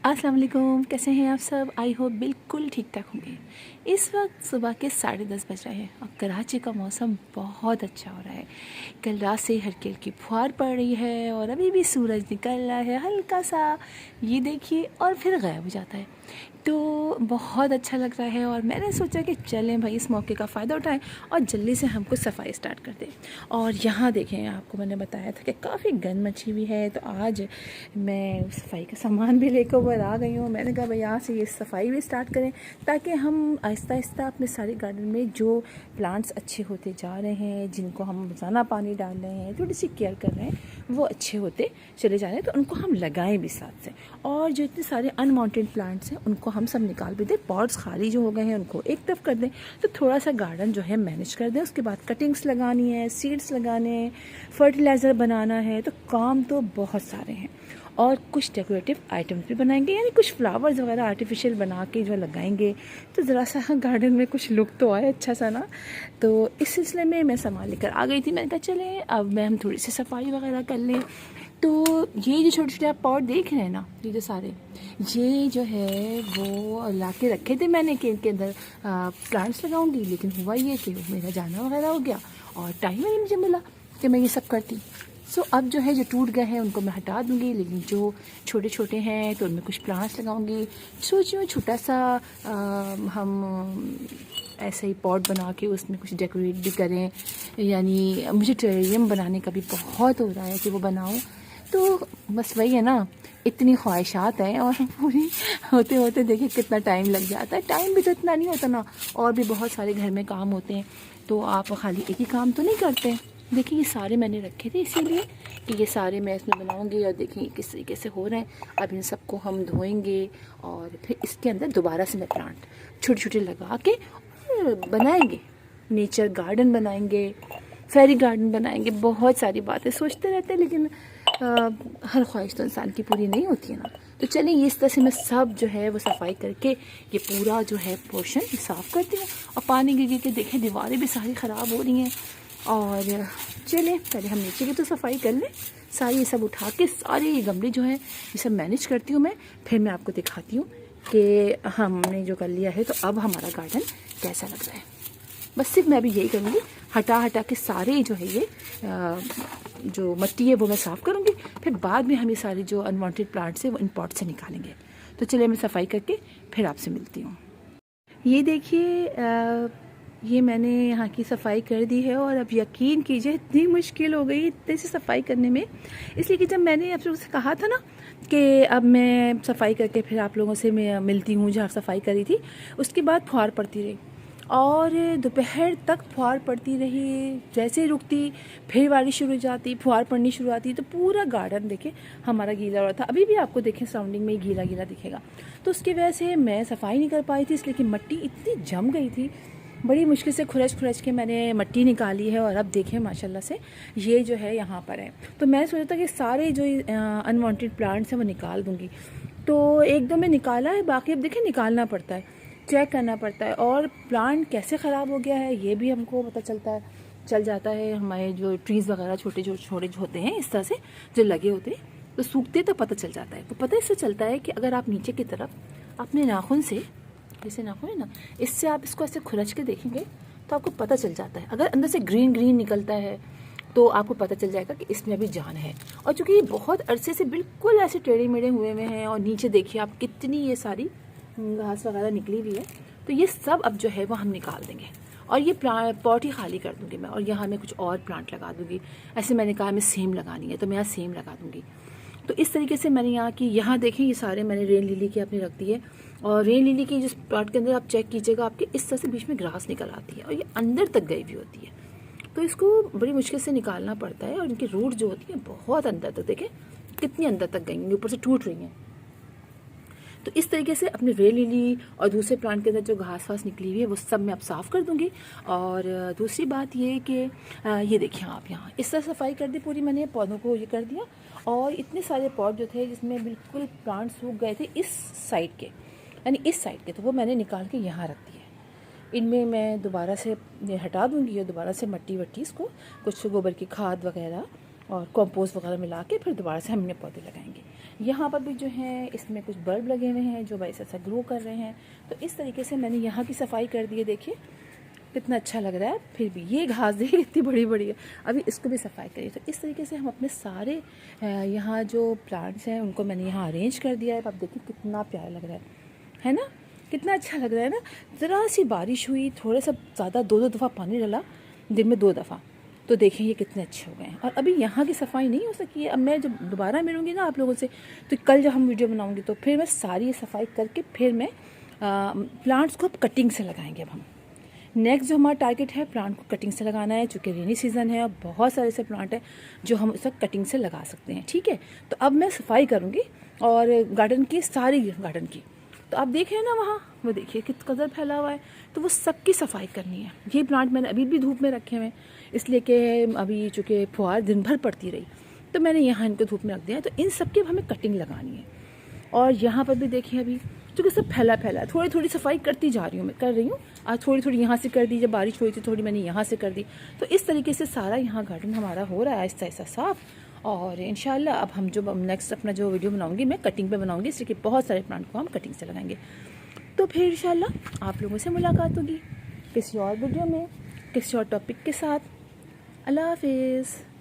अस्सलाम वालेकुम, कैसे हैं आप सब। आई होप बिल्कुल ठीक ठाक होंगे। इस वक्त सुबह के 10:30 बज रहे हैं और कराची का मौसम बहुत अच्छा हो रहा है। कल रात से हल्की हल्की फुहार पड़ रही है और अभी भी सूरज निकल रहा है हल्का सा, ये देखिए, और फिर गायब हो जाता है। तो बहुत अच्छा लग रहा है और मैंने सोचा कि चलें भाई, इस मौके का फ़ायदा उठाएं और जल्दी से हम कुछ सफाई स्टार्ट कर दें। और यहाँ देखें, आपको मैंने बताया था कि काफ़ी गंद मची हुई है, तो आज मैं सफाई का सामान भी लेकर ऊपर आ गई हूँ। मैंने कहा भाई यहाँ से ये सफाई भी स्टार्ट करें ताकि हम आहिस्ता आहिस्ता अपने सारे गार्डन में जो प्लांट्स अच्छे होते जा रहे हैं, जिनको हम रोज़ाना पानी डाल रहे हैं, थोड़ी सी केयर कर रहे हैं, वो अच्छे होते चले जा रहे हैं, तो उनको हम लगाएं भी साथ से। और जो इतने सारे अनवांटेड प्लांट्स हैं उनको हम सब निकाल भी दें, पॉट्स खाली जो हो गए हैं उनको एक तरफ कर दें, तो थोड़ा सा गार्डन जो है मैनेज कर दें। उसके बाद कटिंग्स लगानी है, सीड्स लगाने हैं, फर्टिलाइज़र बनाना है, तो काम तो बहुत सारे हैं। और कुछ डेकोरेटिव आइटम्स भी बनाएंगे, यानी कुछ फ्लावर्स वगैरह आर्टिफिशियल बना के जो लगाएंगे, तो ज़रा सा गार्डन में कुछ लुक तो आए अच्छा सा ना। तो इस सिलसिले में मैं सामान लेकर आ गई थी। मैंने कहा चलें अब मैं हम थोड़ी सी सफाई वगैरह कर लें। तो ये जो छोटे छोटे आप पॉट देख रहे हैं ना, ये जो सारे, ये जो है वो ला के रखे थे मैंने कि इनके अंदर प्लांट्स लगाऊंगी, लेकिन हुआ ये कि मेरा जाना वगैरह हो गया और टाइम नहीं मुझे मिला कि मैं ये सब करती। सो अब जो है जो टूट गए हैं उनको मैं हटा दूंगी, लेकिन जो छोटे छोटे हैं तो उनमें कुछ प्लांट्स लगाऊंगी। सोचिए छोटा सा हम ऐसे ही पॉट बना के उसमें कुछ डेकोरेट भी करें, यानी मुझे टेरेरियम बनाने का भी बहुत हो रहा है कि वो बनाऊं। तो बस वही है ना, इतनी ख्वाहिशात हैं और पूरी होते होते देखिए कितना टाइम लग जाता है। टाइम भी तो इतना नहीं होता ना, और भी बहुत सारे घर में काम होते हैं, तो आप खाली एक ही काम तो नहीं करते। देखिए ये सारे मैंने रखे थे इसीलिए कि ये सारे मैं इसमें बनाऊंगी, और देखिए किस तरीके से हो रहे हैं। अब इन सबको हम धोएंगे और फिर इसके अंदर दोबारा से मैं प्लांट छोटे छोटे लगा के बनाएंगे, नेचर गार्डन बनाएंगे, फेरी गार्डन बनाएंगे। बहुत सारी बातें सोचते रहते हैं, लेकिन हर ख्वाहिश तो इंसान की पूरी नहीं होती है ना। तो चलिए इस तरह से मैं सब जो है वो सफाई करके ये पूरा जो है पोर्शन साफ़ करती हूँ। और पानी गिर गिर के देखें दीवारें भी सारी ख़राब हो रही हैं। और चलें पहले हम नीचे की तो सफाई कर लें, सारी ये सब उठा के सारे ये गमले जो है ये सब मैनेज करती हूँ मैं। फिर मैं आपको दिखाती हूँ कि हमने जो कर लिया है तो अब हमारा गार्डन कैसा लग रहा है। बस सिर्फ मैं अभी यही करूँगी, हटा हटा के सारे जो है ये जो मिट्टी है वो मैं साफ़ करूँगी। फिर बाद में हम ये सारे जो अनवांटेड प्लांट्स हैं वो इन पॉट से निकालेंगे। तो चलिए मैं सफाई करके फिर आपसे मिलती हूँ। ये देखिए ये मैंने यहाँ की सफाई कर दी है, और अब यकीन कीजिए इतनी मुश्किल हो गई इतने से सफाई करने में, इसलिए कि जब मैंने आप लोगों से कहा था ना कि अब मैं सफाई करके फिर आप लोगों से मैं मिलती हूँ, जहाँ सफाई करी थी उसके बाद फुहार पड़ती रही और दोपहर तक फुहार पड़ती रही। जैसे ही रुकती फिर बारिश शुरू हो जाती, फुहार पड़नी शुरू आती, तो पूरा गार्डन देखे हमारा गीला हो रहा था। अभी भी आपको देखें सराउंडिंग में गीला गीला दिखेगा। तो उसकी वजह से मैं सफाई नहीं कर पाई थी, इसलिए कि मिट्टी इतनी जम गई थी। बड़ी मुश्किल से खुरच के मैंने मिट्टी निकाली है, और अब देखें माशाल्लाह से ये जो है यहाँ पर है। तो मैं सोचा था कि सारे जो अनवांटेड प्लांट्स हैं वो निकाल दूँगी, तो एक दो में निकाला है, बाकी अब देखें निकालना पड़ता है, चेक करना पड़ता है, और प्लांट कैसे ख़राब हो गया है ये भी हमको पता चल जाता है। हमारे जो ट्रीज़ वगैरह छोटे जो होते हैं इस तरह से जो लगे होते हैं, तो सूखते तो पता चल जाता है। तो पता इससे चलता है कि अगर आप नीचे की तरफ अपने नाखून से, जैसे नाखून है ना, इससे आप इसको ऐसे खुरच के देखेंगे तो आपको पता चल जाता है। अगर अंदर से ग्रीन ग्रीन निकलता है तो आपको पता चल जाएगा कि इसमें अभी जान है। और चूँकि ये बहुत अरसे से बिल्कुल ऐसे टेढ़े मेढ़े हुए हैं, और नीचे देखिए आप कितनी ये सारी घास वगैरह निकली हुई है, तो ये सब अब जो है वो हम निकाल देंगे। और ये पॉट ही खाली कर दूँगी मैं, और यहाँ मैं कुछ और प्लांट लगा दूँगी। ऐसे मैंने कहा हमें सेम लगानी है तो मैं यहाँ सेम लगा दूँगी। तो इस तरीके से मैंने यहाँ की, यहाँ देखें ये सारे मैंने रेन लिली की अपनी रख दी है। और रेन लिली की जिस प्लांट के अंदर आप चेक कीजिएगा, आपके इस तरह से बीच में ग्रास निकल आती है और ये अंदर तक गई हुई होती है, तो इसको बड़ी मुश्किल से निकालना पड़ता है। और इनकी रूट जो होती है बहुत अंदर तक, देखें कितनी अंदर तक गई, ऊपर से टूट रही हैं। तो इस तरीके से अपने रेन लिली और दूसरे प्लांट के अंदर जो घास वास निकली हुई है वो सब मैं अब साफ़ कर दूंगी। और दूसरी बात ये कि ये देखिए आप यहाँ इस तरह सफाई कर दी पूरी, मैंने पौधों को ये कर दिया। और इतने सारे पौध जो थे जिसमें बिल्कुल प्लांट सूख गए थे इस साइड के, यानी इस साइड के, तो वो मैंने निकाल के यहाँ रख दिए। इनमें मैं दोबारा से हटा दूँगी और दोबारा से मट्टी वट्टी इसको कुछ गोबर की खाद वगैरह और कंपोस्ट वगैरह मिला के फिर दोबारा से हम इनमें पौधे लगाएंगे। यहाँ पर भी जो है इसमें कुछ बल्ब लगे हुए हैं जो वैसे ऐसा ग्रो कर रहे हैं। तो इस तरीके से मैंने यहाँ की सफाई कर दी है। देखिए कितना अच्छा लग रहा है। फिर भी ये घास देखिए कितनी बड़ी बड़ी है, अभी इसको भी सफाई करिए। तो इस तरीके से हम अपने सारे यहाँ जो प्लांट्स हैं उनको मैंने यहाँ अरेंज कर दिया है। अब देखिए कितना प्यारा लग रहा है ना, कितना अच्छा लग रहा है ना। ज़रा सी बारिश हुई, थोड़ा सा ज़्यादा 2-2 दफ़ा पानी डाला दिन में 2 दफ़ा, तो देखें ये कितने अच्छे हो गए हैं। और अभी यहाँ की सफाई नहीं हो सकी है। अब मैं जब दोबारा मिलूँगी ना आप लोगों से, तो कल जब हम वीडियो बनाऊँगी तो फिर मैं सारी सफाई करके फिर मैं प्लांट्स को कटिंग से लगाएंगे। अब हम नेक्स्ट जो हमारा टारगेट है प्लांट को कटिंग से लगाना है, चूँकि रेनी सीज़न है और बहुत सारे ऐसे प्लांट हैं जो हम उसे कटिंग से लगा सकते हैं। ठीक है, तो अब मैं सफाई करूँगी और गार्डन की, सारी गार्डन की। तो आप देख रहे हैं ना वहाँ, वो देखिए किस कदर फैला हुआ है, तो वो सबकी सफाई करनी है। ये प्लांट मैंने अभी भी धूप में रखे हुए हैं, इसलिए कि अभी चूँकि फुहार दिन भर पड़ती रही तो मैंने यहाँ इनको धूप में रख दिया है। तो इन सब की अब हमें कटिंग लगानी है। और यहाँ पर भी देखिए अभी चूँकि सब फैला है, थोड़ी थोड़ी सफाई करती जा रही हूँ, मैं कर रही हूँ। आज थोड़ी थोड़ी यहाँ से कर दी, जब बारिश हुई थी थोड़ी मैंने यहाँ से कर दी। तो इस तरीके से सारा यहाँ गार्डन हमारा हो रहा है ऐसा ऐसा साफ। और इंशाल्लाह अब हम जो नेक्स्ट अपना जो वीडियो बनाऊंगी मैं कटिंग पे बनाऊंगी, इसलिए कि बहुत सारे प्लांट को हम कटिंग से लगाएंगे। तो फिर इंशाल्लाह आप लोगों से मुलाकात होगी किसी और वीडियो में, किसी और टॉपिक के साथ। अल्लाह हाफिज़।